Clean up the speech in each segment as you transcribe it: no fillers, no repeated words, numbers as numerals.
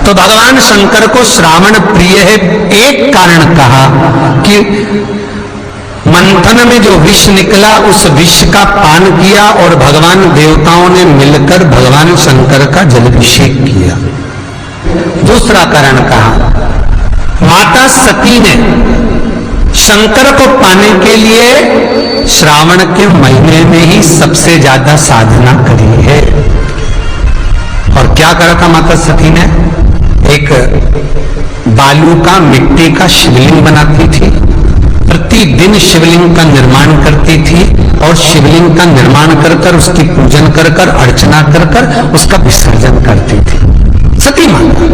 तो भगवान शंकर को श्रावण प्रिय है, एक कारण कहा कि मंथन में जो विष निकला उस विष का पान किया और भगवान देवताओं ने मिलकर भगवान शंकर का जलाभिषेक किया। दूसरा कारण कहा, माता सती ने शंकर को पाने के लिए श्रावण के महीने में ही सबसे ज्यादा साधना करी है। और क्या करा था माता सती ने? एक बालू का, मिट्टी का शिवलिंग बनाती थी, प्रतिदिन शिवलिंग का निर्माण करती थी और शिवलिंग का निर्माण कर कर उसकी पूजन कर कर अर्चना कर कर उसका विसर्जन करती थी सती माता।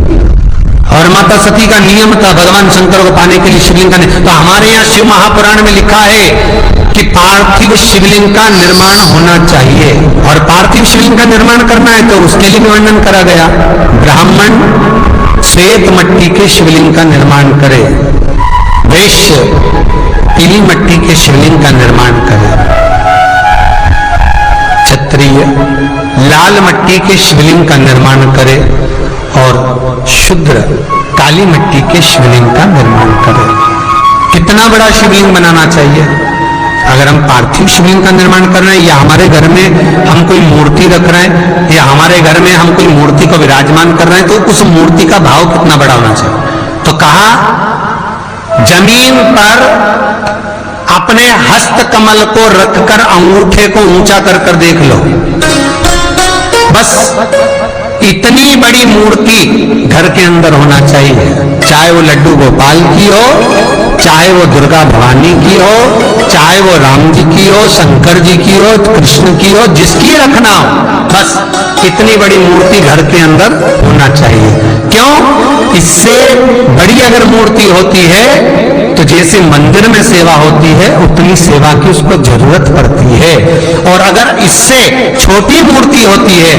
और माता सती का नियम था भगवान शंकर को पाने के लिए शिवलिंग का। तो हमारे यहाँ शिव महापुराण में लिखा है कि पार्थिव शिवलिंग का निर्माण होना चाहिए, और पार्थिव शिवलिंग का निर्माण करना है तो उसके लिए भी वर्णन करा गया। ब्राह्मण श्वेत मट्टी के शिवलिंग का निर्माण करे, वैश्य पीली मट्टी के शिवलिंग का निर्माण करे, क्षत्रिय लाल मट्टी के शिवलिंग का निर्माण करे और शूद्र काली मिट्टी के शिवलिंग का निर्माण करे। कितना बड़ा शिवलिंग बनाना चाहिए? अगर हम पार्थिव शिवलिंग का निर्माण कर रहे हैं या हमारे घर में हम कोई मूर्ति रख रहे हैं या हमारे घर में हम कोई मूर्ति को विराजमान कर रहे हैं, तो उस मूर्ति का भाव कितना बड़ा होना चाहिए? तो कहा, जमीन पर अपने हस्त कमल को रखकर अंगूठे को ऊंचा कर कर देख लो, बस इतनी बड़ी मूर्ति घर के अंदर होना चाहिए। चाहे वो लड्डू गोपाल की हो, चाहे वो दुर्गा भवानी की हो, चाहे वो राम जी की हो, शंकर जी की हो, कृष्ण की हो, जिसकी रखना हो, बस इतनी बड़ी मूर्ति घर के अंदर होना चाहिए। क्यों? इससे बड़ी अगर मूर्ति होती है तो जैसे मंदिर में सेवा होती है उतनी सेवा की उसको जरूरत पड़ती है, और अगर इससे छोटी मूर्ति होती है,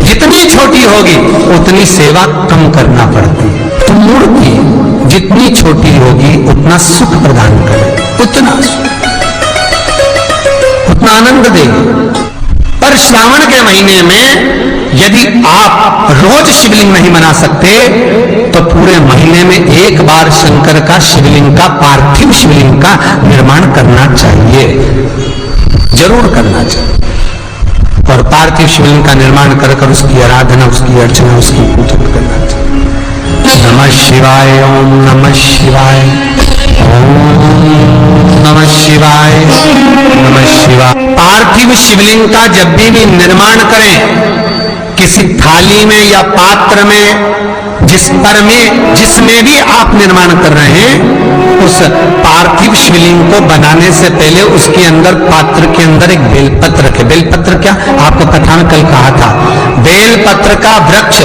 जितनी छोटी होगी उतनी सेवा कम करना पड़ती है। तो मूर्ति जितनी छोटी होगी उतना सुख प्रदान करे, उतना आनंद देगी। पर श्रावण के महीने में यदि आप रोज शिवलिंग नहीं बना सकते तो पूरे महीने में एक बार शंकर का शिवलिंग का, पार्थिव शिवलिंग का निर्माण करना चाहिए, जरूर करना चाहिए। और पार्थिव शिवलिंग का निर्माण कर कर उसकी आराधना, उसकी अर्चना, उसकी पूजा करना चाहिए। नमः शिवाय, ओम नमः शिवाय, ओम नमः शिवाय, नमः शिवाय। पार्थिव शिवलिंग का जब भी निर्माण करें, किसी थाली में या पात्र में, जिसमें भी आप निर्माण कर रहे हैं, उस पार्थिव शिवलिंग को बनाने से पहले उसके अंदर, पात्र के अंदर एक बेलपत्र रखे। बेलपत्र क्या? आपको कथा में कल कहा था, बेलपत्र का वृक्ष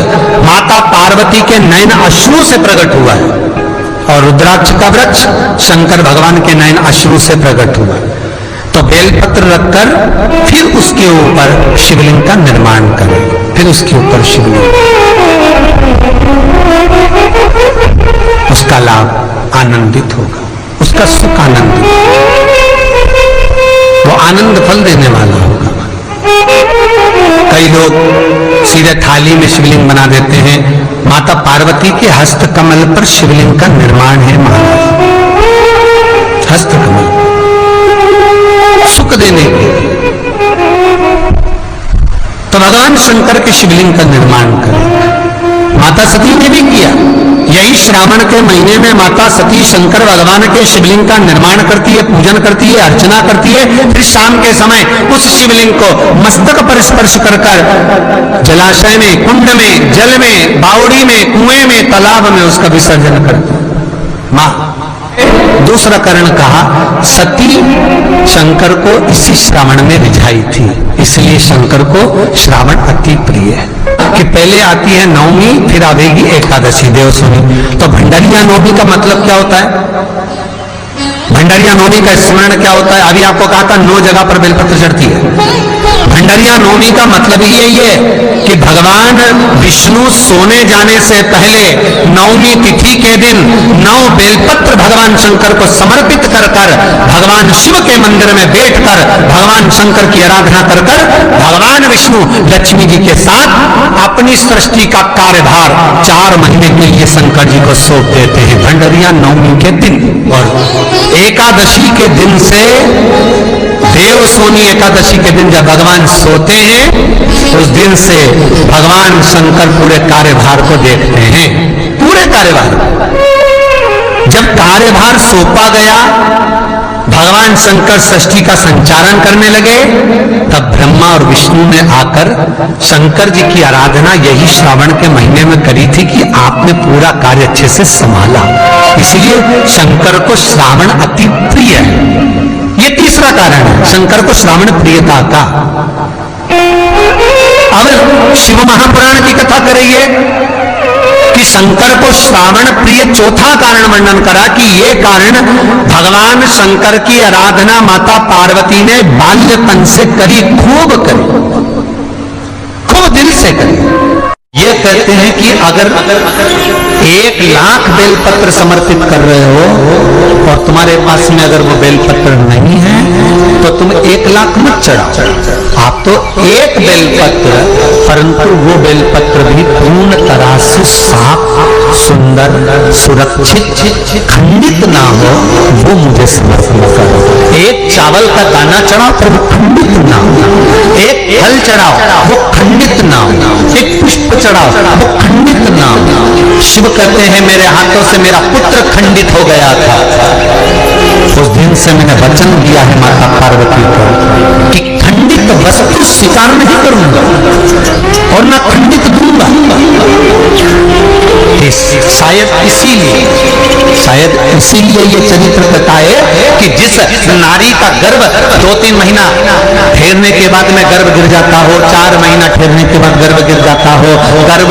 माता पार्वती के नयन अश्रु से प्रकट हुआ है, और रुद्राक्ष का वृक्ष शंकर भगवान के नयन अश्रु से प्रकट हुआ है। तो बेलपत्र रखकर फिर उसके ऊपर शिवलिंग का निर्माण करें, फिर उसके ऊपर शिवलिंग, उसका लाभ आनंदित होगा, उसका सुख आनंदित, वो आनंद फल देने वाला होगा। कई लोग सीधे थाली में शिवलिंग बना देते हैं। माता पार्वती के हस्त कमल पर शिवलिंग का निर्माण है महाराज, हस्त कमल सुख देने के लिए। तो भगवान शंकर के शिवलिंग का निर्माण करें। माता सती ने भी किया। यही श्रावण के महीने में माता सती शंकर भगवान के शिवलिंग का निर्माण करती है, पूजन करती है, अर्चना करती है। फिर शाम के समय उस शिवलिंग को मस्तक पर स्पर्श कर कर जलाशय में, कुंड में, जल में, बावड़ी में, कुएं में, तालाब में उसका विसर्जन करती है मां। दूसरा कारण कहा, सती शंकर को इसी श्रावण में रिझाई थी, इसलिए शंकर को श्रावण अति प्रिय है। कि पहले आती है नवमी, फिर आवेगी एकादशी, देवशमी। तो भंडारिया नवमी का मतलब क्या होता है? भंडारिया नवमी का स्मरण क्या होता है? अभी आपको कहा था 9 जगह पर बेलपत्र चढ़ती है। भंडरिया नवमी का मतलब ही यही है कि भगवान विष्णु सोने जाने से पहले नवमी तिथि के दिन 9 बेलपत्र भगवान शंकर को समर्पित कर कर भगवान शिव के मंदिर में बैठकर भगवान शंकर की आराधना कर कर भगवान विष्णु लक्ष्मी जी के साथ अपनी सृष्टि का कार्यभार 4 महीने के लिए शंकर जी को सौंप देते हैं भंडरिया नवमी के दिन। और एकादशी के दिन से देव सोनी एकादशी के दिन जब भगवान सोते हैं उस दिन से भगवान शंकर पूरे कार्यभार को देखते हैं। पूरे कार्यभार जब कार्यभार सौंपा गया भगवान शंकर सृष्टि का संचालन करने लगे तब ब्रह्मा और विष्णु ने आकर शंकर जी की आराधना यही श्रावण के महीने में करी थी कि आपने पूरा कार्य अच्छे से संभाला, इसलिए शंकर को श्रावण अति प्रिय है। ये तीसरा कारण है शंकर को श्रावण प्रियता का। अब शिव महापुराण की कथा करिए कि शंकर को श्रावण प्रिय चौथा कारण वर्णन करा कि ये कारण भगवान शंकर की आराधना माता पार्वती ने बाल्यपन से करी, खूब करी, खूब दिल से करी। ये कहते हैं कि अगर 1,00,000 बेलपत्र समर्पित कर रहे हो और तुम्हारे पास में अगर वो बेलपत्र नहीं है तो तुम 1,00,000 मत चढ़ाओ। आप तो एक बेलपत्र, परंतु वो बेलपत्र भी पूर्ण तरह से साफ, सुंदर, सुरक्षित, खंडित ना हो, वो मुझे समर्पित करो। एक चावल का दाना चढ़ाओ पर वो खंडित ना हो, एक फल चढ़ाओ वो खंडित ना हो, एक पुष्प चढ़ाओ वो खंडित ना हो। शिव कहते हैं मेरे हाथों से मेरा पुत्र खंडित हो गया था, उस दिन से मैंने वचन दिया है माता पार्वती को कि खंडित वस्तु स्वीकार नहीं करूंगा और ना खंडित दूंगा। शायद इसीलिए ये चरित्र बताए कि जिस नारी का गर्भ 2-3 महीना ठहरने के बाद में गर्भ गिर जाता हो, 4 महीना ठहरने के बाद गर्भ गिर जाता हो, गर्भ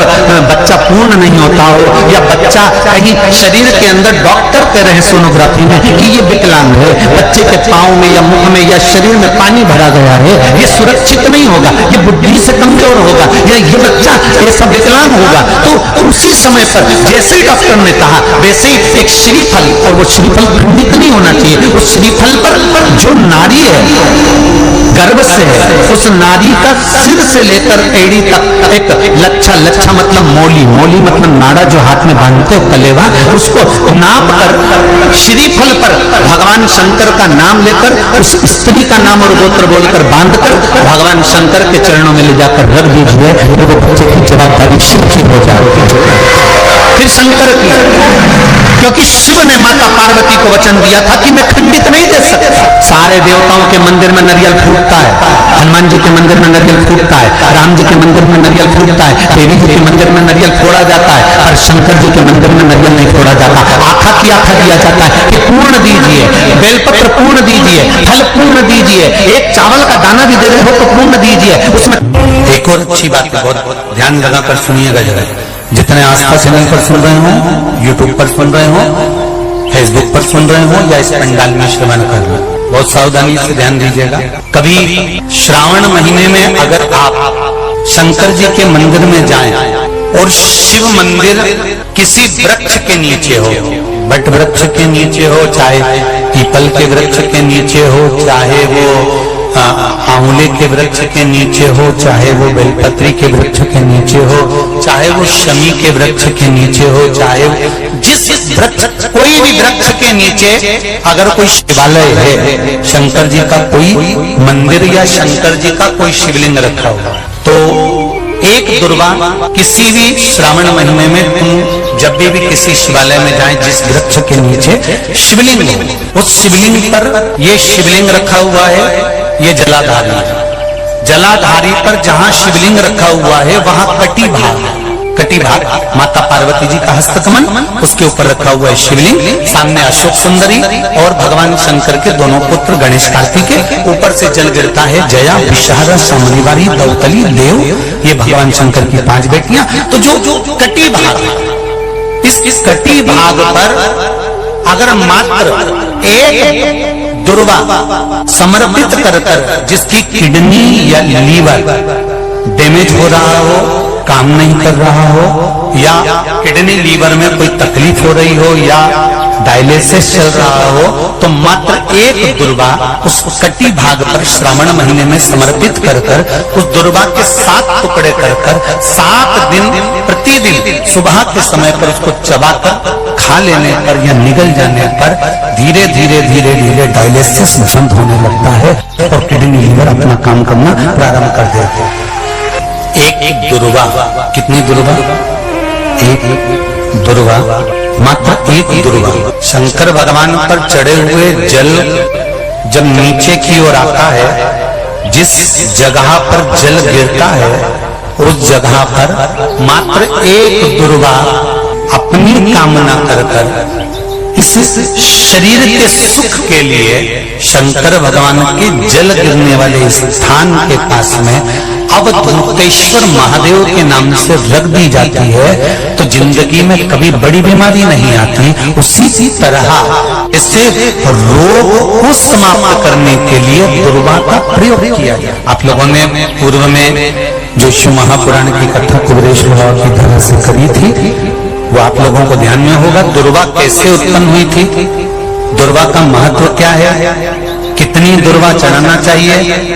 बच्चा पूर्ण नहीं होता हो, या बच्चा कहीं शरीर के अंदर डॉक्टर कह रहे हैं सोनोग्राफी में कि ये विकलांग है, बच्चे के पांव में या मुख में या शरीर में पानी भरा गया है, ये सुरक्षित नहीं होगा, ये बुद्धि से कमजोर होगा, या ये बच्चा ऐसा विकलांग होगा, तो उसी समय पर जैसे ही डॉक्टर ने कहा वैसे ही एक श्रीफल, और वो श्रीफल खंडित नहीं होना चाहिए, उस श्रीफल पर जो नारी है गर्भ से है उस नारी का सिर से लेकर एड़ी तक एक लच्छा, लच्छा मतलब मोली, मोली मतलब नाड़ा जो हाथ में बांधते हो कलेवा, उसको नाप कर श्रीफल पर भगवान शंकर का नाम लेकर उस स्त्री का नाम और गोत्र बोलकर बांधकर भगवान शंकर के चरणों में ले जाकर रख दीजिए, वो बच्चे की जवाबदारी शिव की हो जाती है, फिर शंकर की, क्योंकि शिव ने माता पार्वती को वचन दिया था कि मैं खंडित नहीं दे सकता। सारे देवताओं के मंदिर में नारियल फूटता है, हनुमान जी के मंदिर में नारियल फूटता है, राम जी के मंदिर में नारियल फूटता है, देवी जी के मंदिर में नारियल फोड़ा जाता है, और शंकर जी के मंदिर में नारियल नहीं फोड़ा जाता। आखा की आखा दिया जाता है कि पूर्ण दीजिए, बेलपत्र पूर्ण दीजिए, फल पूर्ण दीजिए, एक चावल का दाना भी दे रहे हो तो पूर्ण दीजिए। उसमें एक और अच्छी बात है, बहुत ध्यान लगाकर सुनिएगा जरा, जितने आस्था चैनल पर सुन रहे हो, यूट्यूब पर सुन रहे हो, फेसबुक पर सुन रहे हो या इस पंडाल में श्रवण कर रहे हो, बहुत सावधानी से ध्यान दीजिएगा। कभी श्रावण महीने में अगर आप शंकर जी के मंदिर में जाएं और शिव मंदिर किसी वृक्ष के नीचे हो, बट वृक्ष के नीचे हो, चाहे पीपल के वृक्ष के नीचे हो, चाहे वो आंवले के वृक्ष के नीचे हो, चाहे वो बेलपत्री के वृक्ष के नीचे हो, चाहे वो शमी के वृक्ष के नीचे हो, चाहे जिस वृक्ष, कोई भी वृक्ष के नीचे अगर कोई शिवालय है, शंकर जी का कोई मंदिर या शंकर जी का कोई शिवलिंग रखा हुआ, तो एक दुर्वा किसी भी श्रावण महीने में तुम जब भी किसी शिवालय में जाएं, जिस वृक्ष के नीचे शिवलिंग हो, उस शिवलिंग पर ये शिवलिंग रखा हुआ है, ये जलाधारी है। जलाधारी पर जहां शिवलिंग रखा हुआ है वहां कटी भाग, कटी भाग माता पार्वती जी का हस्तकमल, उसके ऊपर रखा हुआ है शिवलिंग, सामने अशोक सुंदरी और भगवान शंकर के दोनों पुत्र गणेश कार्तिकेय, ऊपर से जल गिरता है जया, विषहारा, समनिवारी, दौतली, देव, ये भगवान शंकर की 5 बेटियां। तो जो कटी भाग, इस कटी भाग पर अगर मात्र 1 दुर्वा समर्पित कर कर जिसकी किडनी या लीवर डैमेज हो रहा हो, काम नहीं कर रहा हो, या किडनी लीवर में कोई तकलीफ हो रही हो, या डायलिसिस चल रहा हो, तो मात्र एक दुर्वा उस कटी भाग पर श्रावण महीने में समर्पित कर कर उस दुर्वा के 7 टुकड़े कर कर 7 दिन प्रतिदिन सुबह के समय पर उसको चबाकर खा लेने पर या निगल जाने पर धीरे धीरे धीरे धीरे डायलिसिस बंद होने लगता है और किडनी लीवर अपना काम करना प्रारंभ कर देते हैं। एक दुर्वा, कितनी दुर्वा? एक दुर्वा, मात्र एक दुर्वा। शंकर भगवान पर चढ़े हुए जल जब नीचे की ओर आता है, जिस जगह पर जल गिरता है उस जगह पर मात्र एक दुर्वा अपनी कामना कर कर इस शरीर के सुख के लिए शंकर भगवान के जल गिरने वाले स्थान के पास में अवधूतेश्वर महादेव के नाम से रख दी जाती है, तो जिंदगी में कभी बड़ी बीमारी नहीं आती। उसी तरह इससे रोग को समाप्त करने के लिए दुर्वा का प्रयोग किया गया। आप लोगों ने पूर्व में जो शिव महापुराण की कथा कुबेरेश बाबा की तरह से करी थी, वो आप लोगों को ध्यान में होगा। दुर्वा कैसे उत्पन्न हुई थी, दुर्वा का महत्व क्या है, कितनी दुर्वा चढ़ाना चाहिए,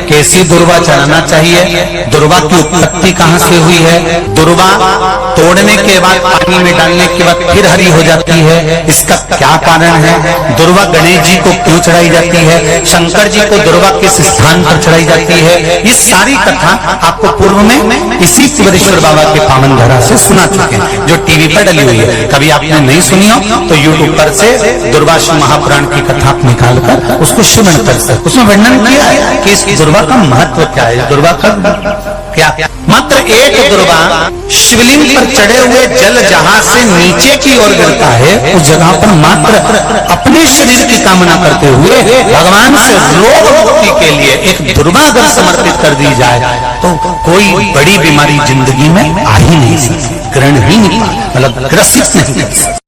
कैसी दुर्वा चढ़ाना चाहिए, दुर्वा की उत्पत्ति कहां से हुई है, दुर्वा तोड़ने के बाद पानी में डालने के बाद फिर हरी हो जाती है, इसका क्या कारण है, दुर्वा गणेश जी को क्यों चढ़ाई जाती है, शंकर जी को दुर्वा किस स्थान पर चढ़ाई जाती है, ये सारी कथा आपको पूर्व में इसी कुबेरेश्वर बाबा के पावन धरा से सुना चुके हैं, जो टीवी पर डली हुई है। कभी आपने नहीं सुनी हो तो यूट्यूब पर से दुर्वा शिव महापुराण की कथा आप निकालकर उसको श्रवण कर सकते। उसमें वर्णन किया है कि इस दुर्वा का महत्व क्या है, दुर्वा का क्या, मात्र एक दुर्वा शिवलिंग पर चढ़े हुए जल जहां से नीचे की ओर गिरता है, उस जगह पर मात्र अपने शरीर की कामना करते हुए भगवान से रोग मुक्ति के लिए एक दुर्वा अगर समर्पित कर दी जाए तो कोई बड़ी बीमारी जिंदगी में आ ही नहीं सकती, ग्रहण ही नहीं, मतलब ग्रसित नहीं कर सकती।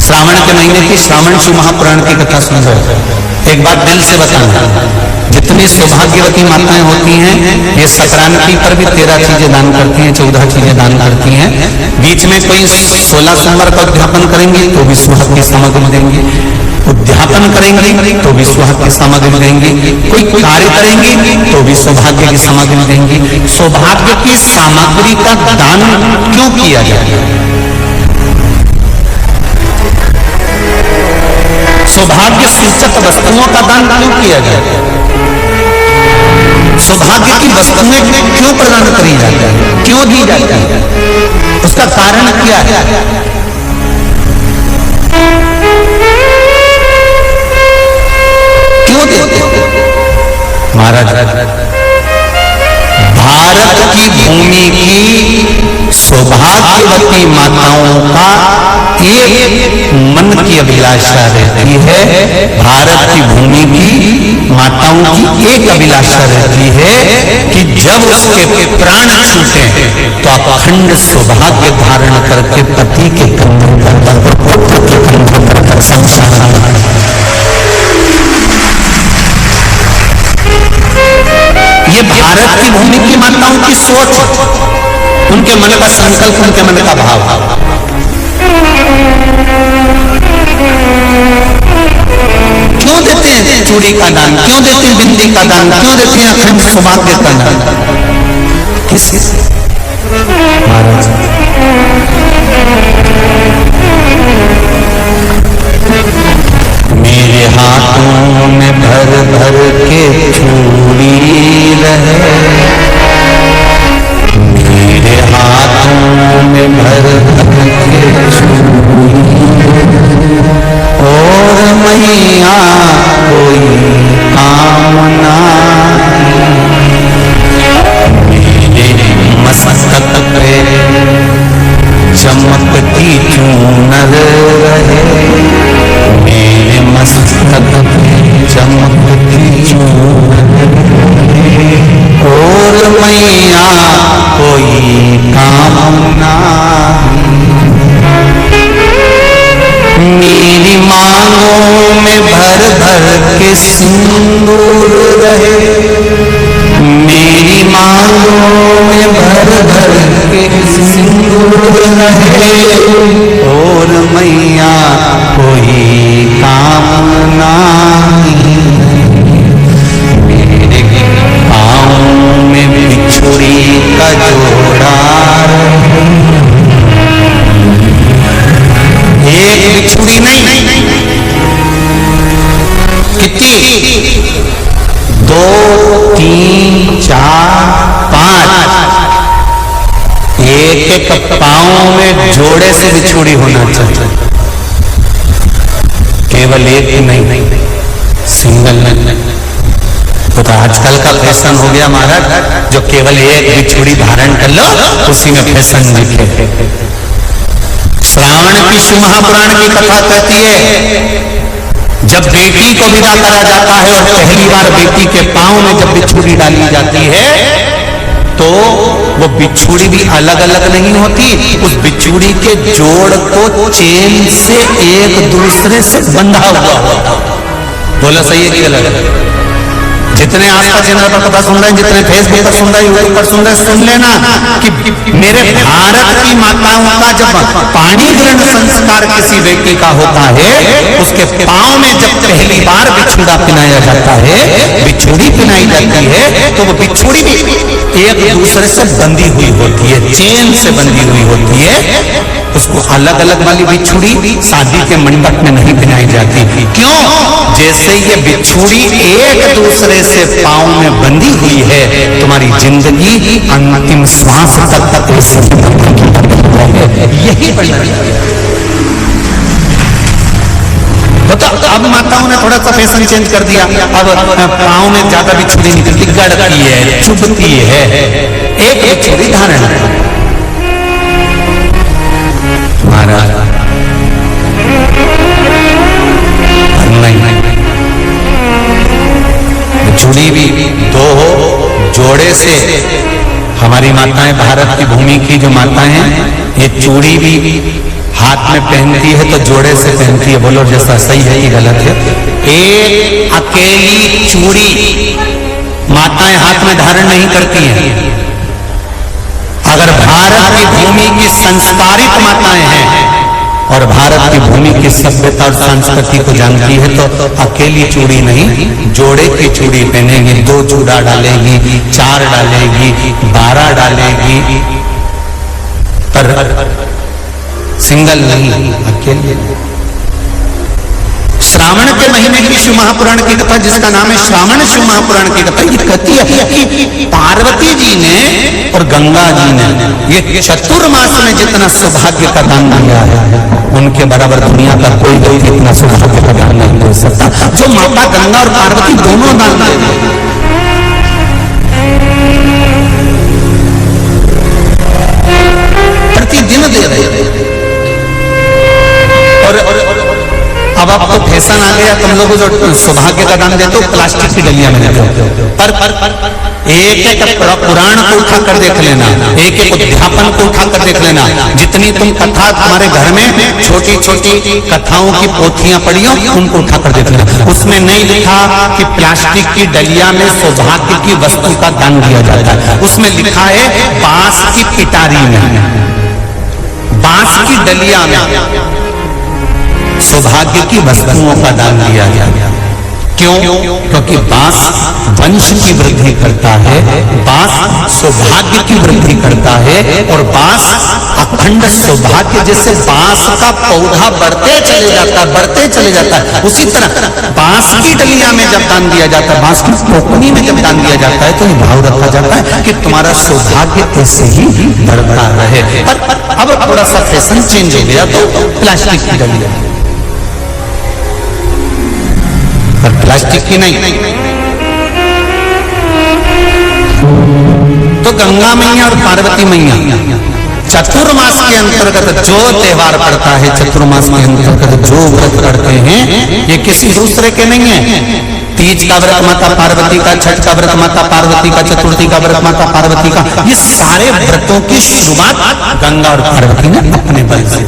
श्रावण के महीने की श्रावण शिव महापुराण की कथा सुन रहे, एक बात दिल से बताना, जितनी सौभाग्यवती माताएं होती हैं ये संक्रांति पर भी 13 चीजें दान करती हैं, 14 चीजें दान करती हैं। बीच में कोई 16 सोमवार का उद्यापन करेंगी तो भी सुहाग की सामग्री देंगी, उद्यापन करेंगी तो भी सुहाग की सामग्री देंगी, कोई कार्य करेंगी तो भी सौभाग्य की सामग्री देंगी। सौभाग्य की सामग्री का दान क्यों किया जाए, सौभाग्य सूचक वस्तुओं का दान क्यों किया जाए, सौभाग्य की वस्तुएं क्यों प्रदान करी जाती है, क्यों दी जाती है, उसका कारण क्या है? क्यों देते महाराज? भारत की भूमि की सौभाग्यवती माताओं का एक मन की अभिलाषा रहती है, भारत की भूमि की माताओं की एक अभिलाषा रहती है कि जब उसके प्राण छूटे तो अखंड सौभाग्य धारण करके पति के कंधों पर, पुत्र के कंधों पर संसार। ये भारत की भूमि की माताओं की सोच, उनके मन का संकल्प, उनके मन का भाव। क्यों देते हैं चूड़ी का दान, क्यों देते हैं बिंदी का दान, क्यों देते हैं अखंड सौभाग्य का दान, किस महाराज? मेरे हाथों में भर भर के चूड़ी रहे, मेरे हाथों में भर भर के चूड़ी, और मैया कोई कामना, मेरे मस्तक पे चमकती चूनर रहे, मेरे मस्तक पे चमकती चूनर रहे, और मैया कोई कामना, मेरी मांगों में भर भर के सिंदूर रहे, मेरी मांगों में भर भर के सिंदूर रहे, और मैया कोई काम नहीं, मेरे पाँव में बिछुड़ी का जोड़ा रहे। एक बिछुड़ी नहीं, कितनी? 2, 3, 4, 5, एक पाँव में जोड़े से बिछुड़ी होना चाहिए, केवल एक नहीं, सिंगल नहीं। तो आजकल का फैशन हो गया महाराज, जो केवल एक बिछुड़ी धारण कर लो उसी में फैशन दिखे। श्रावण की शिव महापुराण की कथा कहती है, जब बेटी को विदा करा जाता है और पहली बार बेटी के पांव में जब बिछुड़ी डाली जाती है, तो वो बिछुड़ी भी अलग अलग नहीं होती, उस बिछुड़ी के जोड़ को चेन से एक दूसरे से बंधा हुआ होता। बोला सही है कि गलत? जितने आस्था चैनल पर कथा सुन रहे हैं, जितने फेसबुक पर सुन रहे हैं, यूट्यूब पर सुन रहे हैं, सुन लेना कि मेरे भारत की माताओं का जब पाणी ग्रहण संस्कार किसी व्यक्ति का होता है, उसके पांव में जब पहली बार बिछुड़ा पिनाया जाता है, बिछुड़ी पिनाई जाती है, तो वो बिछुड़ी भी एक दूसरे से बंधी हुई होती है, चेन से बंधी हुई होती है। उसको अलग अलग वाली बिछुड़ी शादी के मंडप में नहीं पिनाई जाती। क्यों? जैसे ये बिछुड़ी एक दूसरे से पांव में बंधी हुई है, तुम्हारी जिंदगी अंतिम श्वास तक ऐसे यही बढ़िया। तो अब माताओं ने थोड़ा सा फैशन चेंज कर दिया, अब पांव में ज्यादा बिछुड़ी निकलती, गड़ती है, चुभती है, एक बिछुड़ी धारण महाराज नहीं, बिछुड़ी भी 2 हो, जोड़े से। हमारी माताएं, भारत की भूमि की जो माताएं हैं, ये चूड़ी भी हाथ में पहनती है तो जोड़े से पहनती है। बोलो जैसा सही है कि गलत है? एक अकेली चूड़ी माताएं हाथ में धारण नहीं करती हैं। अगर भारत की भूमि की संस्कारित माताएं हैं और भारत की भूमि की सभ्यता और संस्कृति को जानती है, तो अकेली चूड़ी नहीं, जोड़े की चूड़ी पहनेगी, 2 चूड़ा डालेगी, 4 डालेगी, 12 डालेगी, पर सिंगल नहीं, अकेले। श्रावण के महीने की शिव महापुराण की कथा, जिसका नाम है श्रावण शिव महापुराण की कथा, ये कहती है कि पार्वती जी ने और गंगा जी ने ये चतुर्मास में जितना सौभाग्य का दान दिया है, उनके बराबर दुनिया का कोई व्यक्ति इतना सौभाग्य का दान नहीं दे सकता, जो माता गंगा और पार्वती दोनों दान दे। प्रतिदिन दे रहे। और अब आपको फैशन आ गया, तुम लोग जो सौभाग्य का दान देते हो प्लास्टिक की डलिया में देते हो, पर एक एक पुराण को उठा कर देख लेना, एक एक अध्यापन को उठा कर देख लेना, जितनी तुम कथा तुम्हारे घर में छोटी छोटी कथाओं की पोथियां पड़ी हो, उनको उठा कर देख लेना। उसमें नहीं लिखा कि प्लास्टिक की डलिया में सौभाग्य की वस्तु का दान दिया जाता है, उसमें लिखा है बांस की पिटारी में, बांस की डलिया में सौभाग्य की वस्तुओं का दान दिया गया। क्यों? क्योंकि बांस वंश की वृद्धि करता है, बांस सौभाग्य की वृद्धि करता है, और बांस अखंड सौभाग्य, जैसे बांस का पौधा बढ़ते चले जाता है, बढ़ते चले जाता है, उसी तरह बांस की डलिया में जब दान दिया जाता है, बांस की टोकनी में जब दान दिया जाता है, तो ये भाव रखा जाता है कि तुम्हारा सौभाग्य ऐसे ही बढ़ता रहे। पर अब थोड़ा सा फैशन चेंज हो गया, तो प्लास्टिक की डलिया, पर प्लास्टिक की नहीं। तो गंगा मैया और पार्वती मैया चतुर्मास के अंतर्गत जो त्योहार पड़ता है, चतुर्मास के अंतर्गत जो व्रत करते हैं, ये किसी दूसरे के नहीं है। तीज का व्रत माता पार्वती का, छठ का व्रत माता पार्वती का, चतुर्थी का व्रत माता पार्वती का, ये सारे व्रतों की शुरुआत गंगा और पार्वती ने अपने बल से